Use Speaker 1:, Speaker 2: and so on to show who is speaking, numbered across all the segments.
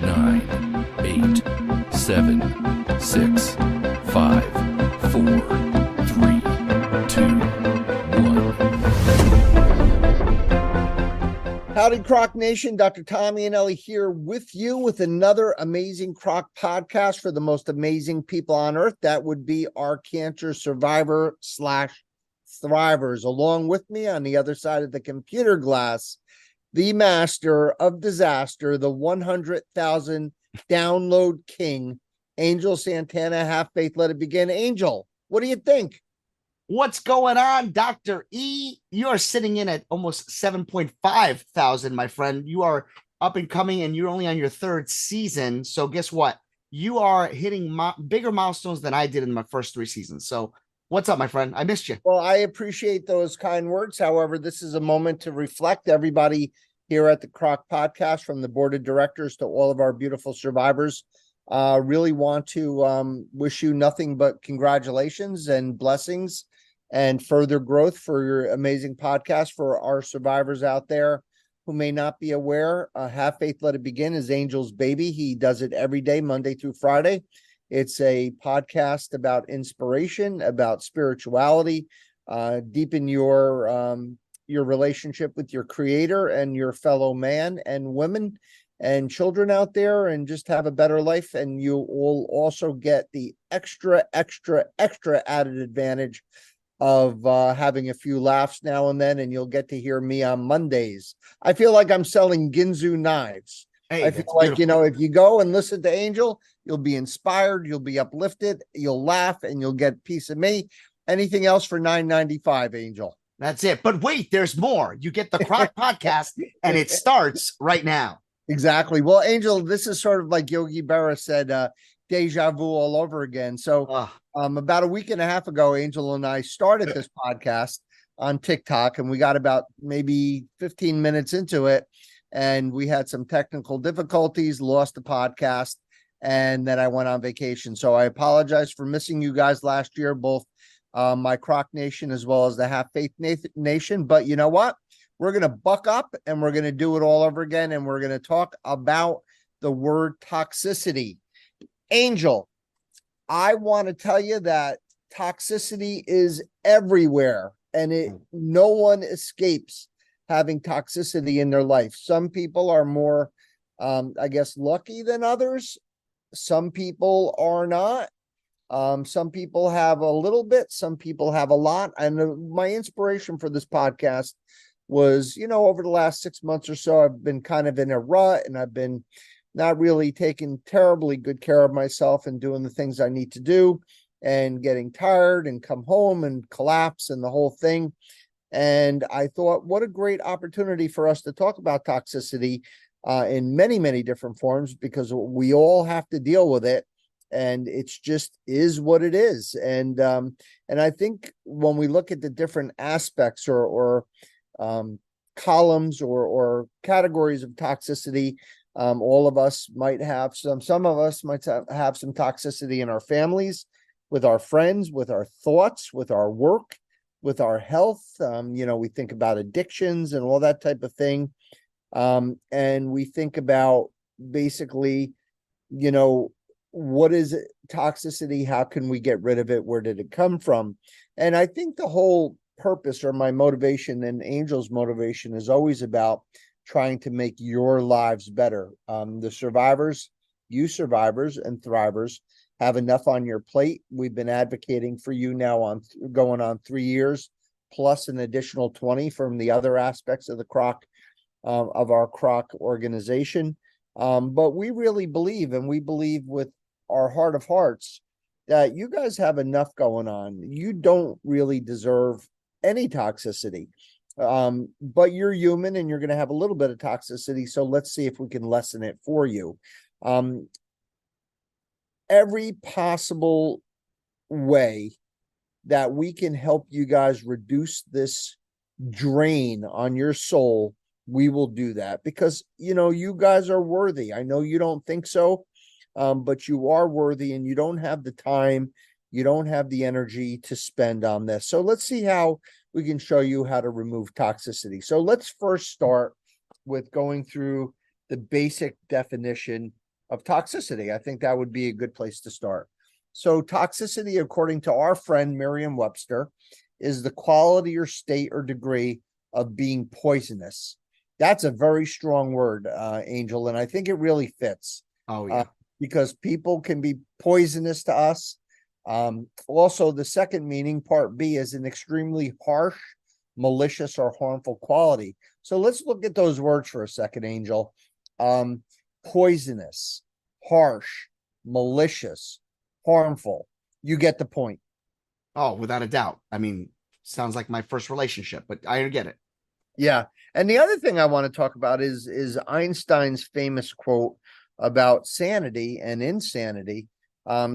Speaker 1: 9, 8, 7, 6, 5, 4, 3, 2, 1.
Speaker 2: Howdy, CROC Nation. Dr. Tommy and Ellie here with you with another amazing CROC podcast for the most amazing people on earth. That would be our cancer survivor / thrivers. Along with me on the other side of the computer glass, the master of disaster, the 100,000 download king, Angel Santana. Have faith, let it begin. Angel, what do you think?
Speaker 3: What's going on, Dr. E? You're sitting in at almost 7.5 thousand, my friend. You are up and coming, and you're only on your third season. So guess what? You are hitting bigger milestones than I did in my first 3 seasons. So what's up, my friend? I missed you.
Speaker 2: Well, I appreciate those kind words. However, this is a moment to reflect. Everybody here at the CROC podcast, from the board of directors to all of our beautiful survivors, really want to wish you nothing but congratulations and blessings and further growth for your amazing podcast. For our survivors out there who may not be aware, Have Faith, Let It Begin is Angel's baby. He does it every day, Monday through Friday. It's a podcast about inspiration, about spirituality, deepen your relationship with your creator and your fellow man and women and children out there, and just have a better life. And you will also get the extra added advantage of having a few laughs now and then, and you'll get to hear me on Mondays. I feel like I'm selling Ginzu knives.
Speaker 3: Hey,
Speaker 2: I feel like, if you go and listen to Angel, you'll be inspired, you'll be uplifted, you'll laugh, and you'll get a piece of me. Anything else for $9.95, Angel?
Speaker 3: That's it. But wait, there's more. You get the CROC podcast, and it starts right now.
Speaker 2: Exactly. Well, Angel, this is sort of like Yogi Berra said, deja vu all over again. So about a week and a half ago, Angel and I started this podcast on TikTok, and we got about maybe 15 minutes into it, and we had some technical difficulties, lost the podcast, and then I went on vacation. So I apologize for missing you guys last year, both my CROC Nation as well as the Have Faith Nation. But you know what? We're going to buck up, and we're going to do it all over again, and we're going to talk about the word toxicity. Angel, I want to tell you that toxicity is everywhere, and no one escapes having toxicity in their life. Some people are more, lucky than others. Some people are not. Some people have a little bit, some people have a lot. And my inspiration for this podcast was, over the last 6 months or so, I've been kind of in a rut, and I've been not really taking terribly good care of myself and doing the things I need to do, and getting tired and come home and collapse and the whole thing. And I thought, what a great opportunity for us to talk about toxicity in many, many different forms, because we all have to deal with it. And it's just is what it is. And I think when we look at the different aspects or columns or categories of toxicity, all of us might have some of us might have some toxicity in our families, with our friends, with our thoughts, with our work, with our health. We think about addictions and all that type of thing. And we think about basically, what is it, toxicity? How can we get rid of it? Where did it come from? And I think the whole purpose, or my motivation and Angel's motivation, is always about trying to make your lives better. The survivors, you survivors and thrivers, have enough on your plate. We've been advocating for you now on going on 3 years, plus an additional 20 from the other aspects of the CROC, of our CROC organization. But we really believe, and we believe with our heart of hearts, that you guys have enough going on. You don't really deserve any toxicity. But you're human, and you're going to have a little bit of toxicity. So let's see if we can lessen it for you. Every possible way that we can help you guys reduce this drain on your soul, we will do that, because, you guys are worthy. I know you don't think so, but you are worthy, and you don't have the time, you don't have the energy to spend on this. So let's see how we can show you how to remove toxicity. So let's first start with going through the basic definition of toxicity. I think that would be a good place to start. So toxicity, according to our friend Merriam-Webster, is the quality or state or degree of being poisonous. That's a very strong word, Angel, and I think it really fits.
Speaker 3: Oh yeah.
Speaker 2: Because people can be poisonous to us. Also, the second meaning, part B, is an extremely harsh, malicious, or harmful quality. So let's look at those words for a second, Angel. Poisonous, harsh, malicious, harmful. You get the point.
Speaker 3: Oh, without a doubt. I mean, sounds like my first relationship, but I get it.
Speaker 2: Yeah. And the other thing I want to talk about is Einstein's famous quote about sanity and insanity.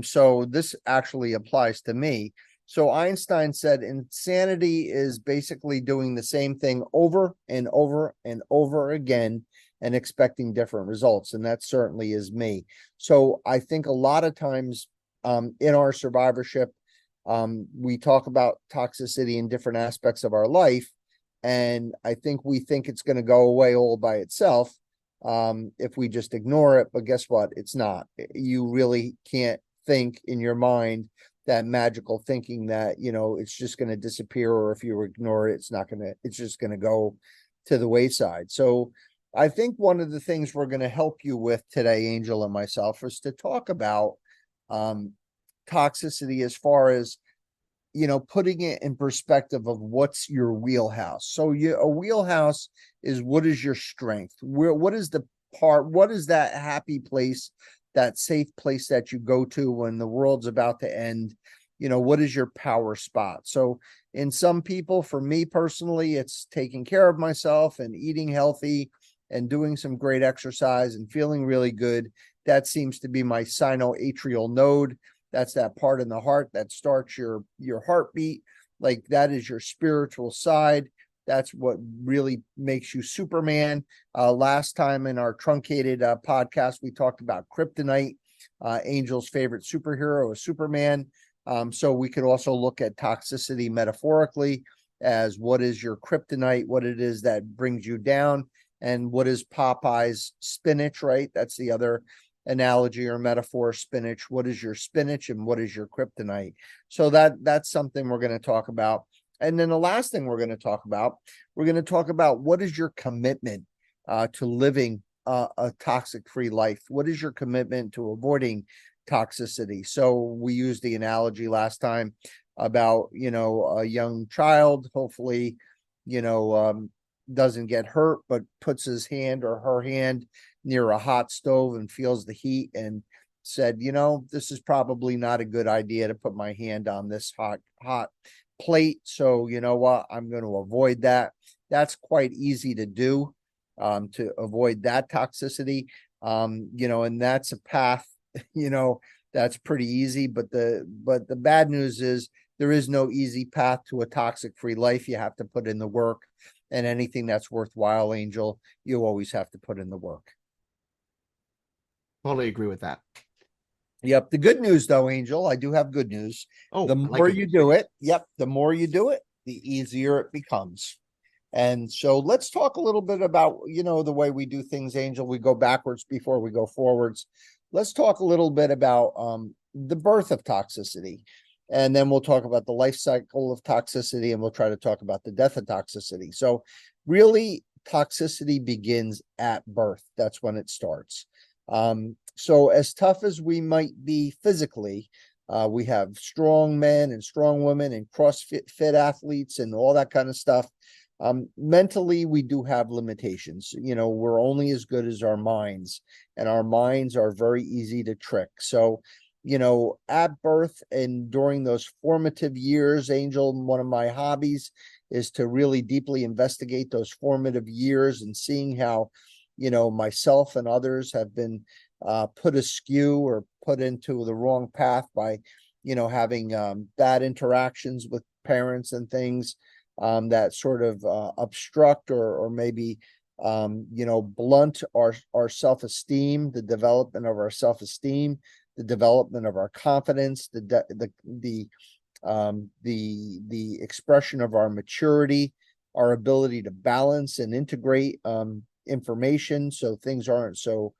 Speaker 2: So this actually applies to me. So Einstein said insanity is basically doing the same thing over and over and over again and expecting different results. And that certainly is me. So I think a lot of times in our survivorship, we talk about toxicity in different aspects of our life. And I think we think it's going to go away all by itself if we just ignore it. But guess what? It's not. You really can't think in your mind that magical thinking that, it's just going to disappear, or if you ignore it, it's just going to go to the wayside. So I think one of the things we're going to help you with today, Angel and myself, is to talk about toxicity as far as, putting it in perspective of what's your wheelhouse. So a wheelhouse is, what is your strength? What is that happy place, that safe place that you go to when the world's about to end? What is your power spot? So in some people, for me personally, it's taking care of myself and eating healthy and doing some great exercise and feeling really good. That seems to be my sinoatrial node. That's that part in the heart that starts your heartbeat. Like, that is your spiritual side. That's what really makes you Superman. Last time in our truncated podcast, we talked about kryptonite. Angel's favorite superhero is Superman. So we could also look at toxicity metaphorically as what is your kryptonite, what it is that brings you down, and what is Popeye's spinach, right? That's the other analogy or metaphor, spinach. What is your spinach and what is your kryptonite? So that's something we're going to talk about. And then the last thing we're going to talk about what is your commitment to living a toxic-free life? What is your commitment to avoiding toxicity? So we used the analogy last time about, a young child, hopefully, doesn't get hurt, but puts his hand or her hand near a hot stove and feels the heat and said, this is probably not a good idea to put my hand on this hot plate. So you know what? I'm going to avoid that. That's quite easy to do, to avoid that toxicity. And that's a path, that's pretty easy. But the bad news is there is no easy path to a toxic-free life. You have to put in the work, and anything that's worthwhile, Angel, you always have to put in the work.
Speaker 3: Totally agree with that.
Speaker 2: Yep. The good news, though, Angel, I do have good news.
Speaker 3: Oh,
Speaker 2: the more you do it, the more you do it, the easier it becomes. And so let's talk a little bit about, the way we do things, Angel. We go backwards before we go forwards. Let's talk a little bit about the birth of toxicity. And then we'll talk about the life cycle of toxicity, and we'll try to talk about the death of toxicity. So really, toxicity begins at birth. That's when it starts. So as tough as we might be physically, we have strong men and strong women and CrossFit athletes and all that kind of stuff. Mentally, we do have limitations. We're only as good as our minds, and our minds are very easy to trick. So, at birth and during those formative years, Angel, one of my hobbies is to really deeply investigate those formative years and seeing how, myself and others have been put askew or put into the wrong path by, having bad interactions with parents and things that sort of obstruct or maybe, blunt our self-esteem, the development of our self-esteem, the development of our confidence, the expression of our maturity, our ability to balance and integrate information, so things aren't so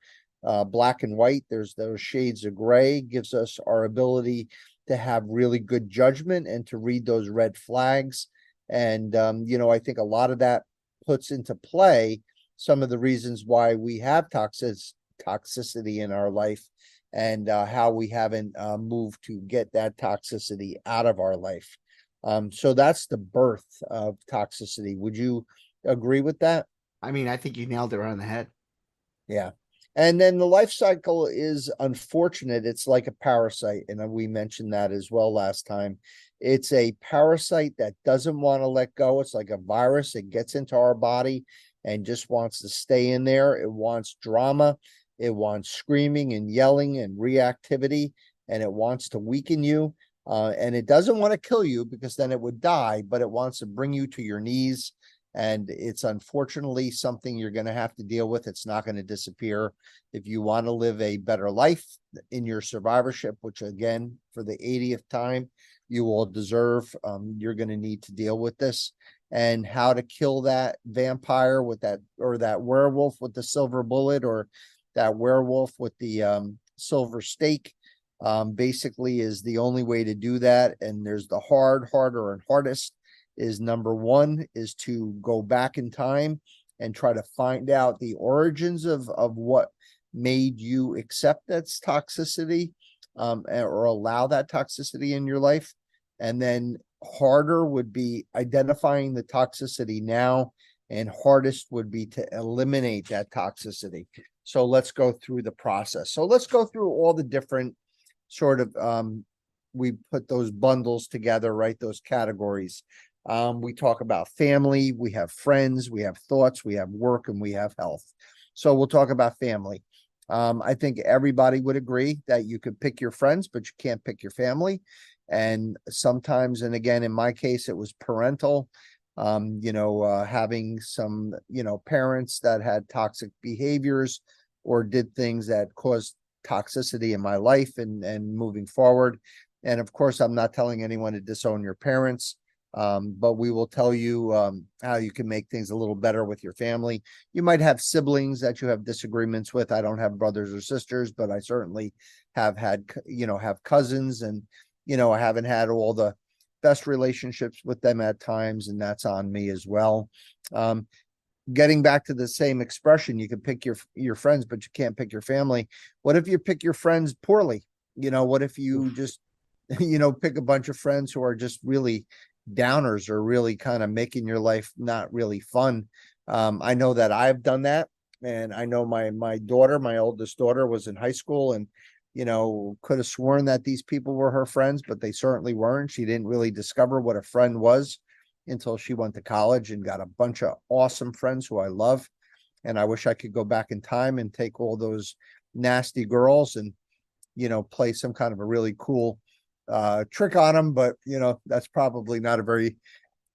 Speaker 2: black and white. There's those shades of gray, gives us our ability to have really good judgment and to read those red flags. And, I think a lot of that puts into play some of the reasons why we have toxicity in our life, and how we haven't moved to get that toxicity out of our life. So that's the birth of toxicity. Would you agree with that?
Speaker 3: I mean, I think you nailed it right on the head.
Speaker 2: Yeah. And then the life cycle is unfortunate. It's like a parasite. And we mentioned that as well last time. It's a parasite that doesn't want to let go. It's like a virus. It gets into our body and just wants to stay in there. It wants drama. It wants screaming and yelling and reactivity, and it wants to weaken you. And it doesn't want to kill you, because then it would die, but it wants to bring you to your knees. And it's unfortunately something you're going to have to deal with. It's not going to disappear. If you want to live a better life in your survivorship, which again, for the 80th time, you will deserve, you're going to need to deal with this. And how to kill that vampire with that, or that werewolf with the silver bullet, or that werewolf with the silver stake, basically is the only way to do that. And there's the harder and hardest is, number one, is to go back in time and try to find out the origins of what made you accept that's toxicity, or allow that toxicity in your life. And then harder would be identifying the toxicity now, and hardest would be to eliminate that toxicity. So let's go through the process. So let's go through all the different sort of, we put those bundles together, right? Those categories. We talk about family, we have friends, we have thoughts, we have work, and we have health. So we'll talk about family. I think everybody would agree that you could pick your friends, but you can't pick your family. And sometimes, and again, in my case, it was parental, having some, parents that had toxic behaviors or did things that caused toxicity in my life and moving forward. And of course, I'm not telling anyone to disown your parents. But we will tell you how you can make things a little better with your family. You might have siblings that you have disagreements with. I don't have brothers or sisters, but I certainly have had, have cousins, and, I haven't had all the best relationships with them at times, and that's on me as well. Getting back to the same expression, you can pick your friends, but you can't pick your family. What if you pick your friends poorly? What if you just, pick a bunch of friends who are just really downers, or really kind of making your life not really fun? I know that I've done that, and I know my daughter, my oldest daughter, was in high school, and could have sworn that these people were her friends, but they certainly weren't. She didn't really discover what a friend was until she went to college and got a bunch of awesome friends who I love. And I wish I could go back in time and take all those nasty girls and play some kind of a really cool trick on them, but that's probably not a very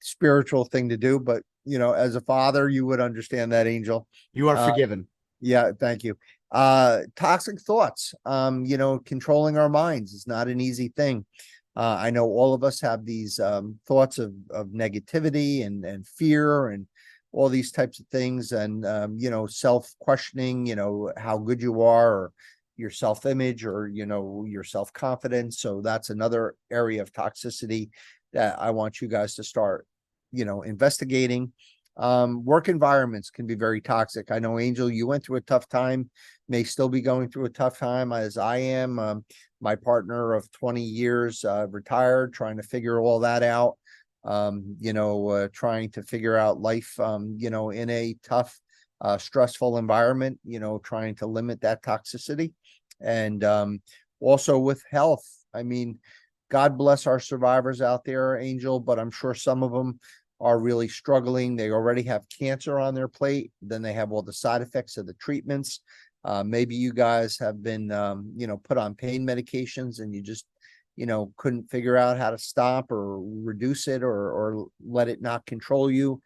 Speaker 2: spiritual thing to do. But as a father, you would understand that, Angel.
Speaker 3: You are forgiven.
Speaker 2: Yeah, thank you. Toxic thoughts, controlling our minds is not an easy thing. I know all of us have these thoughts of negativity and fear and all these types of things, and self-questioning, how good you are, or your self-image, or your self-confidence. So that's another area of toxicity that I want you guys to start investigating. Work environments can be very toxic. I know, Angel, you went through a tough time, may still be going through a tough time, as I am. My partner of 20 years retired, trying to figure all that out, trying to figure out life in a tough, stressful environment, trying to limit that toxicity. And also with health, I mean, God bless our survivors out there, Angel, but I'm sure some of them are really struggling. They already have cancer on their plate. Then they have all the side effects of the treatments. Maybe you guys have been, put on pain medications, and you just, couldn't figure out how to stop or reduce it, or let it not control you.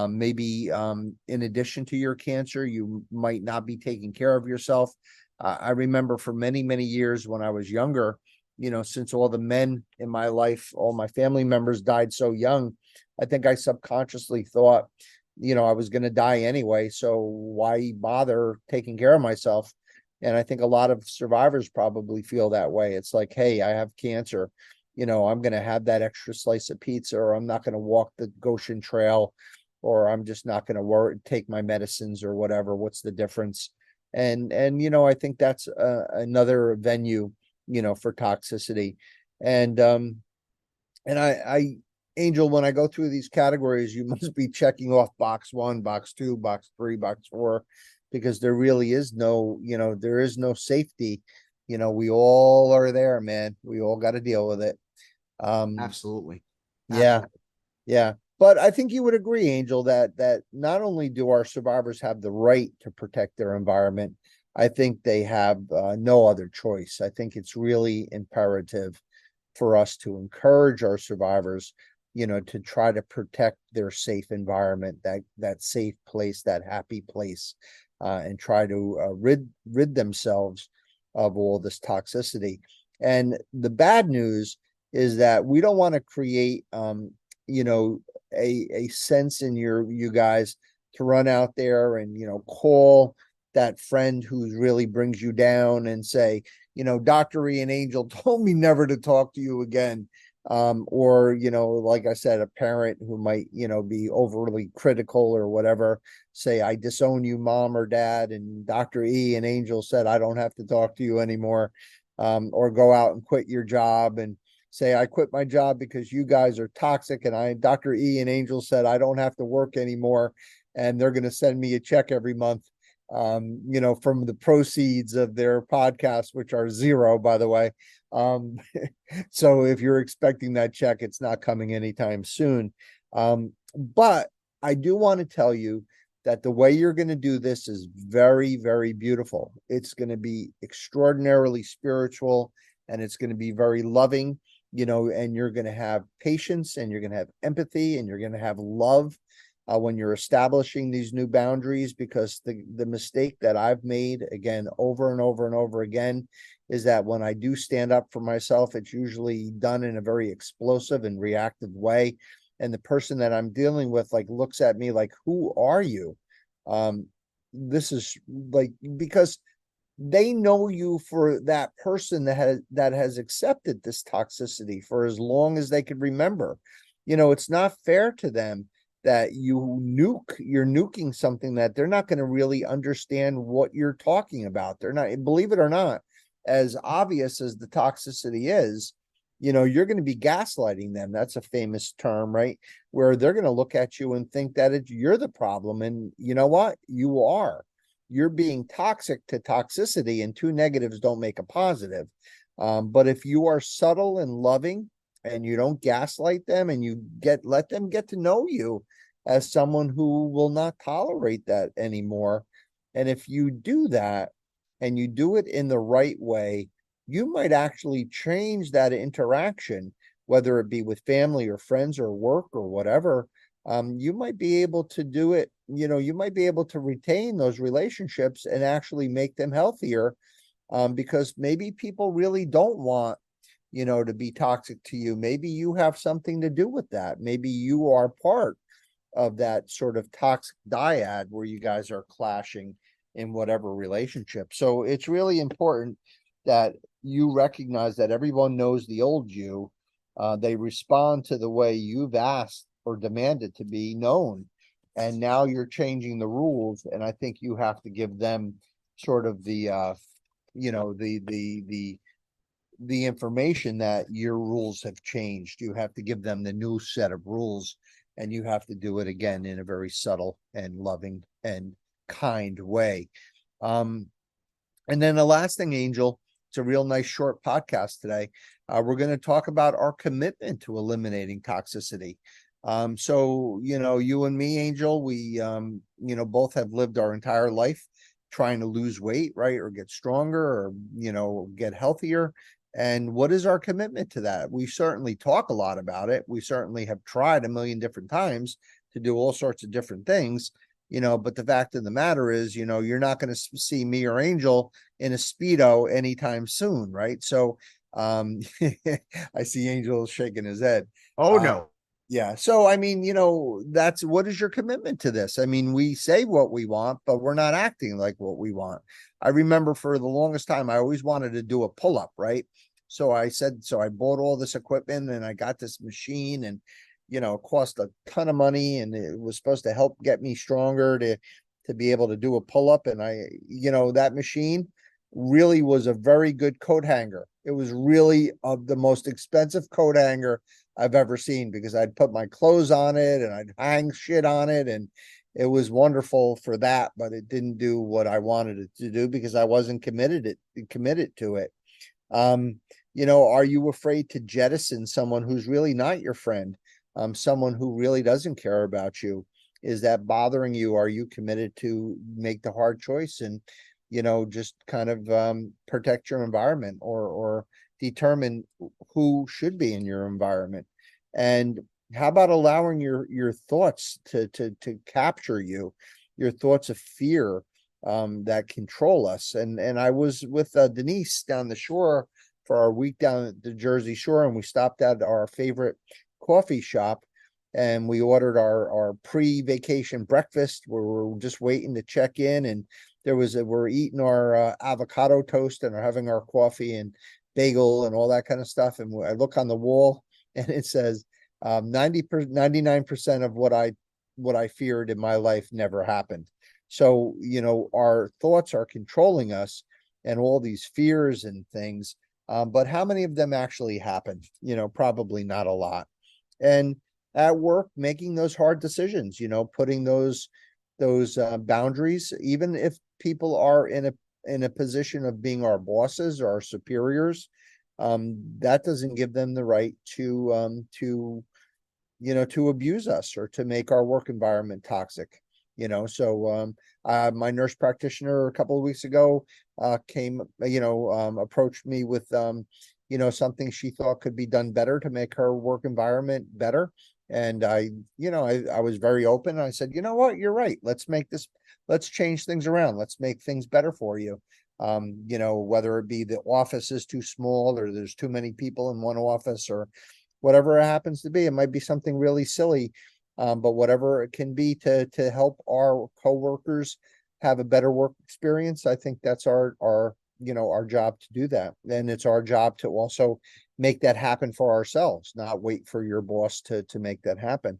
Speaker 2: Maybe in addition to your cancer, you might not be taking care of yourself. I remember for many, many years when I was younger, since all the men in my life, all my family members died so young, I think I subconsciously thought, I was going to die anyway. So why bother taking care of myself? And I think a lot of survivors probably feel that way. It's like, hey, I have cancer. I'm going to have that extra slice of pizza, or I'm not going to walk the Goshen Trail, or I'm just not going to take my medicines or whatever. What's the difference? And I think that's another venue, for toxicity. And Angel, when I go through these categories, you must be checking off box 1, box 2, box 3, box 4, because there really is no, there is no safety. We all are there, man. We all got to deal with it.
Speaker 3: Absolutely.
Speaker 2: Yeah. Yeah. But I think you would agree, Angel, that not only do our survivors have the right to protect their environment, I think they have no other choice. I think it's really imperative for us to encourage our survivors, to try to protect their safe environment, that safe place, that happy place, and try to rid themselves of all this toxicity. And the bad news is that we don't want to create, a sense in you guys to run out there and, call that friend who really brings you down and say, Dr. E and Angel told me never to talk to you again. Or, like I said, a parent who might, be overly critical or whatever, say, I disown you, mom or dad. And Dr. E and Angel said, I don't have to talk to you anymore. Or go out and quit your job and say, I quit my job because you guys are toxic. And Dr. E and Angel said, I don't have to work anymore. And they're going to send me a check every month, from the proceeds of their podcast, which are zero, by the way. So if you're expecting that check, it's not coming anytime soon. But I do want to tell you that the way you're going to do this is very, very beautiful. It's going to be extraordinarily spiritual, and it's going to be very loving, and you're going to have patience, and you're going to have empathy, and you're going to have love when you're establishing these new boundaries, because the mistake that I've made, again, over and over and over again, is that when I do stand up for myself, it's usually done in a very explosive and reactive way. And the person that I'm dealing with, like, looks at me like, who are you? This is like, because they know you for that person that has accepted this toxicity for as long as they can remember. It's not fair to them that you're nuking something that they're not going to really understand what you're talking about. They're not, believe it or not, as obvious as the toxicity is, you're going to be gaslighting them. That's a famous term, right? Where they're going to look at you and think that you're the problem. And you know what? You are. You're being toxic to toxicity, and two negatives don't make a positive. But if you are subtle and loving, and you don't gaslight them, and you let them get to know you as someone who will not tolerate that anymore. And if you do that, and you do it in the right way, you might actually change that interaction, whether it be with family or friends or work or whatever. You might be able to do it, you might be able to retain those relationships and actually make them healthier, because maybe people really don't want, to be toxic to you. Maybe you have something to do with that. Maybe you are part of that sort of toxic dyad where you guys are clashing in whatever relationship. So it's really important that you recognize that everyone knows the old you. They respond to the way you've asked or demanded to be known. And now you're changing the rules. And I think you have to give them sort of the, the information that your rules have changed. You have to give them the new set of rules, and you have to do it again in a very subtle and loving and kind way. And then the last thing, Angel, it's a real nice short podcast today. We're going to talk about our commitment to eliminating toxicity. So, you and me, Angel, we, both have lived our entire life trying to lose weight, right? Or get stronger, or, get healthier. And what is our commitment to that? We certainly talk a lot about it. We certainly have tried a million different times to do all sorts of different things, but the fact of the matter is, you're not going to see me or Angel in a Speedo anytime soon, right? So, I see Angel shaking his head.
Speaker 3: Oh, no.
Speaker 2: Yeah. So, I mean, that's what is your commitment to this? I mean, we say what we want, but we're not acting like what we want. I remember for the longest time, I always wanted to do a pull up, right? So I bought all this equipment and I got this machine and, it cost a ton of money and it was supposed to help get me stronger to be able to do a pull up. And that machine really was a very good coat hanger. It was really the most expensive coat hanger I've ever seen because I'd put my clothes on it and I'd hang shit on it and it was wonderful for that, but it didn't do what I wanted it to do because I wasn't committed to it. Um, are you afraid to jettison someone who's really not your friend? Someone who really doesn't care about you? Is that bothering you? Are you committed to make the hard choice and, just kind of protect your environment or determine who should be in your environment? And how about allowing your thoughts to capture you, your thoughts of fear that control us? And I was with Denise down the shore for our week down at the Jersey Shore, and we stopped at our favorite coffee shop and we ordered our pre-vacation breakfast where we're just waiting to check in. And we're eating our avocado toast and are having our coffee and bagel and all that kind of stuff. And I look on the wall and it says 99% of what I feared in my life never happened. So, our thoughts are controlling us and all these fears and things. But how many of them actually happen? Probably not a lot. And at work, making those hard decisions, putting those boundaries, even if people are in a position of being our bosses or our superiors, that doesn't give them the right to abuse us or to make our work environment toxic. So my nurse practitioner a couple of weeks ago came, approached me with something she thought could be done better to make her work environment better. And I was very open. I said, you know what, you're right. Let's change things around. Let's make things better for you. Whether it be the office is too small or there's too many people in one office or whatever it happens to be. It might be something really silly, but whatever it can be to help our coworkers have a better work experience. I think that's our job to do that. And it's our job to also make that happen for ourselves, not wait for your boss to make that happen.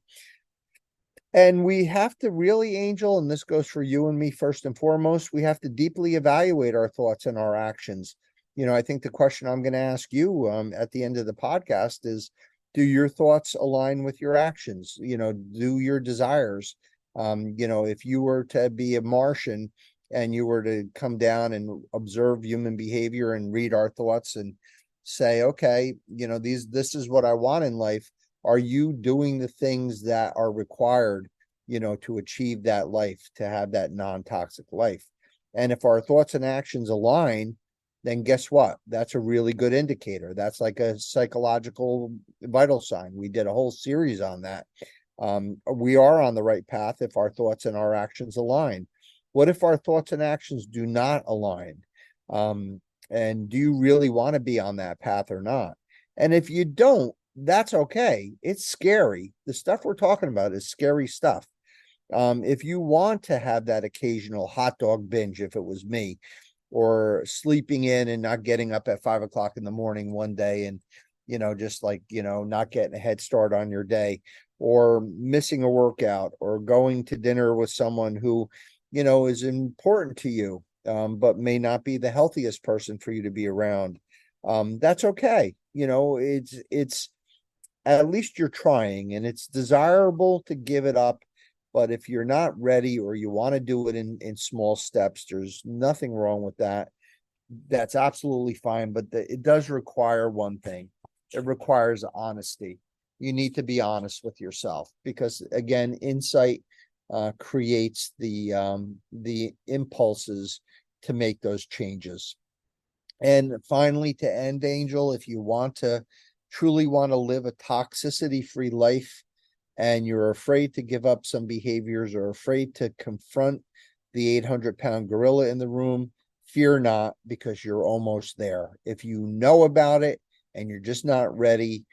Speaker 2: And we have to really, Angel, and this goes for you and me first and foremost, we have to deeply evaluate our thoughts and our actions. I think the question I'm going to ask you at the end of the podcast is, do your thoughts align with your actions? Do your desires? If you were to be a Martian and you were to come down and observe human behavior and read our thoughts and say, okay, this is what I want in life. Are you doing the things that are required, to achieve that life, to have that non-toxic life? And if our thoughts and actions align, then guess what? That's a really good indicator. That's like a psychological vital sign. We did a whole series on that. We are on the right path if our thoughts and our actions align. What if our thoughts and actions do not align? And do you really want to be on that path or not? And if you don't, that's okay. It's scary. The stuff we're talking about is scary stuff. If you want to have that occasional hot dog binge, if it was me, or sleeping in and not getting up at 5 o'clock in the morning one day and, just like, not getting a head start on your day, or missing a workout, or going to dinner with someone who, is important to you, but may not be the healthiest person for you to be around. That's okay. It's at least you're trying, and it's desirable to give it up. But if you're not ready or you want to do it in small steps, there's nothing wrong with that. That's absolutely fine. But it does require one thing. It requires honesty. You need to be honest with yourself because, again, insight creates the impulses to make those changes. And finally, to end, Angel, if you truly want to live a toxicity-free life, and you're afraid to give up some behaviors or afraid to confront the 800-pound gorilla in the room, fear not, because you're almost there. If you know about it and you're just not ready,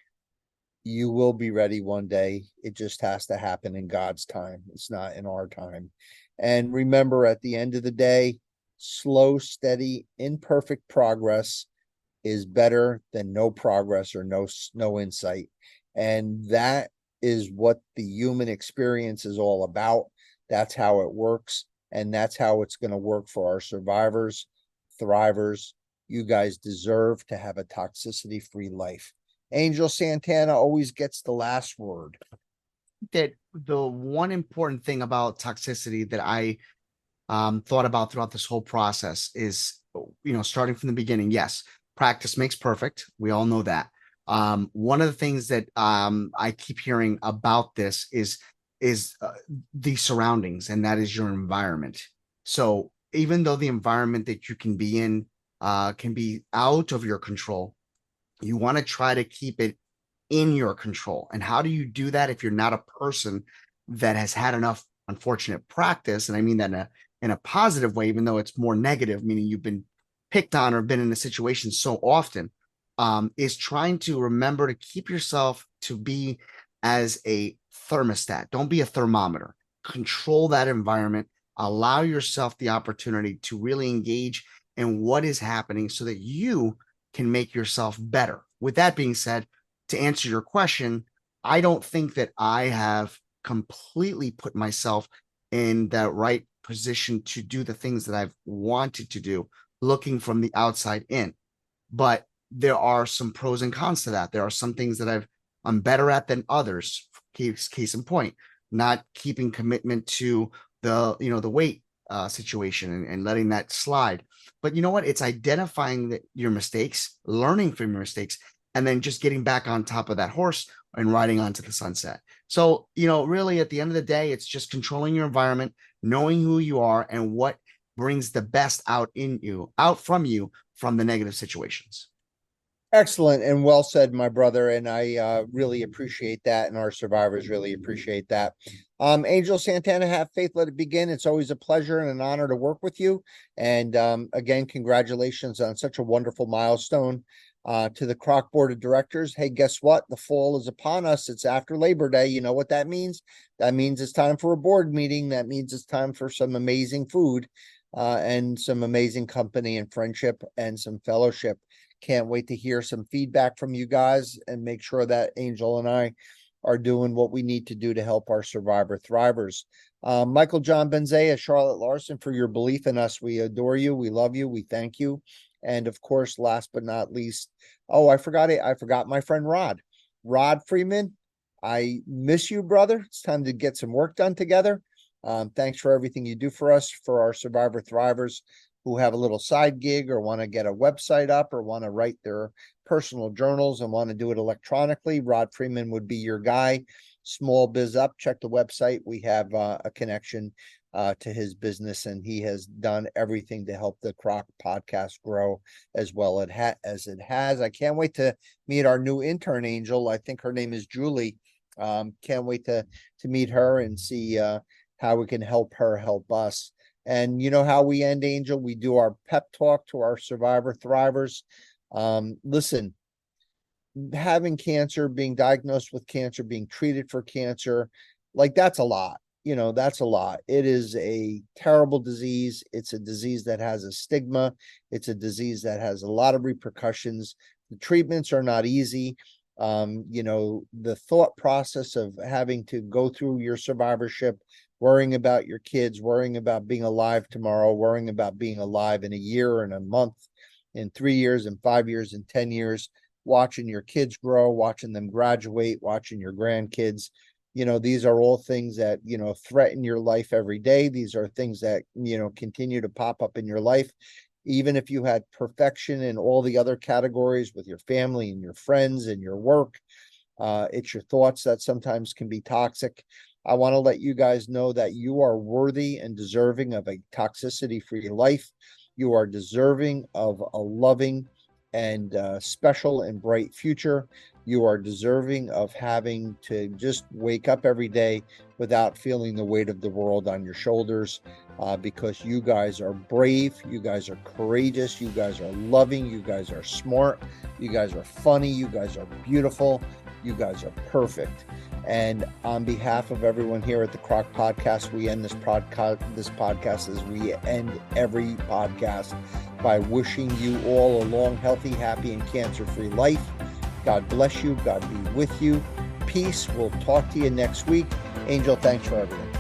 Speaker 2: You will be ready one day. It just has to happen in God's time. It's not in our time. And remember, at the end of the day, slow, steady, imperfect progress is better than no progress or no insight. And that is what the human experience is all about. That's how it works. And that's how it's going to work for our survivors, thrivers. You guys deserve to have a toxicity-free life. Angel Santana always gets the last word.
Speaker 3: That the one important thing about toxicity that I thought about throughout this whole process is, starting from the beginning. Yes, practice makes perfect. We all know that. One of the things that I keep hearing about this is the surroundings, and that is your environment. So even though the environment that you can be in can be out of your control, you want to try to keep it in your control. And how do you do that if you're not a person that has had enough unfortunate practice? And I mean that in a positive way, even though it's more negative, meaning you've been picked on or been in a situation so often, is trying to remember to keep yourself to be as a thermostat. Don't be a thermometer. Control that environment. Allow yourself the opportunity to really engage in what is happening so that you can make yourself better. With that being said, to answer your question, I don't think that I have completely put myself in the right position to do the things that I've wanted to do, looking from the outside in. But there are some pros and cons to that. There are some things that I'm better at than others. Case in point, not keeping commitment to the weight situation and letting that slide. But you know what? It's identifying your mistakes, learning from your mistakes, and then just getting back on top of that horse and riding onto the sunset. So, really at the end of the day, it's just controlling your environment, knowing who you are and what brings the best out from you from the negative situations.
Speaker 2: Excellent and well said, my brother. And I really appreciate that. And our survivors really appreciate that. Angel Santana, have faith, let it begin. It's always a pleasure and an honor to work with you. And again, congratulations on such a wonderful milestone. To the CROC board of directors. Hey, guess what? The fall is upon us. It's after Labor Day. You know what that means? That means it's time for a board meeting. That means it's time for some amazing food and some amazing company and friendship and some fellowship. Can't wait to hear some feedback from you guys and make sure that Angel and I are doing what we need to do to help our survivor thrivers. Michael John Benzea, Charlotte Larson, for your belief in us. We adore you. We love you. We thank you. And of course, last but not least, I forgot it. I forgot my friend Rod. Rod Freeman, I miss you, brother. It's time to get some work done together. Thanks for everything you do for us, for our survivor thrivers who have a little side gig or want to get a website up or want to write their personal journals and want to do it electronically. Rod Freeman would be your guy. Small Biz Up, check the website. We have a connection to his business, and he has done everything to help the CROC podcast grow as well as it has. I can't wait to meet our new intern, Angel. I think her name is Julie. Can't wait to meet her and see how we can help her help us. And you know how we end, Angel? We do our pep talk to our survivor thrivers. Listen, having cancer, being diagnosed with cancer, being treated for cancer, like that's a lot. That's a lot. It is a terrible disease. It's a disease that has a stigma. It's a disease that has a lot of repercussions. The treatments are not easy. The thought process of having to go through your survivorship, worrying about your kids, worrying about being alive tomorrow, worrying about being alive in a year and a month, in 3 years and 5 years and 10 years, watching your kids grow, watching them graduate, watching your grandkids. These are all things that, threaten your life every day. These are things that, continue to pop up in your life. Even if you had perfection in all the other categories with your family and your friends and your work, it's your thoughts that sometimes can be toxic. I want to let you guys know that you are worthy and deserving of a toxicity-free life. You are deserving of a loving and special and bright future. You are deserving of having to just wake up every day without feeling the weight of the world on your shoulders, because you guys are brave, you guys are courageous, you guys are loving, you guys are smart, you guys are funny, you guys are beautiful. You guys are perfect. And on behalf of everyone here at the CROC Podcast, we end this podcast as we end every podcast by wishing you all a long, healthy, happy, and cancer-free life. God bless you. God be with you. Peace. We'll talk to you next week. Angel, thanks for everything.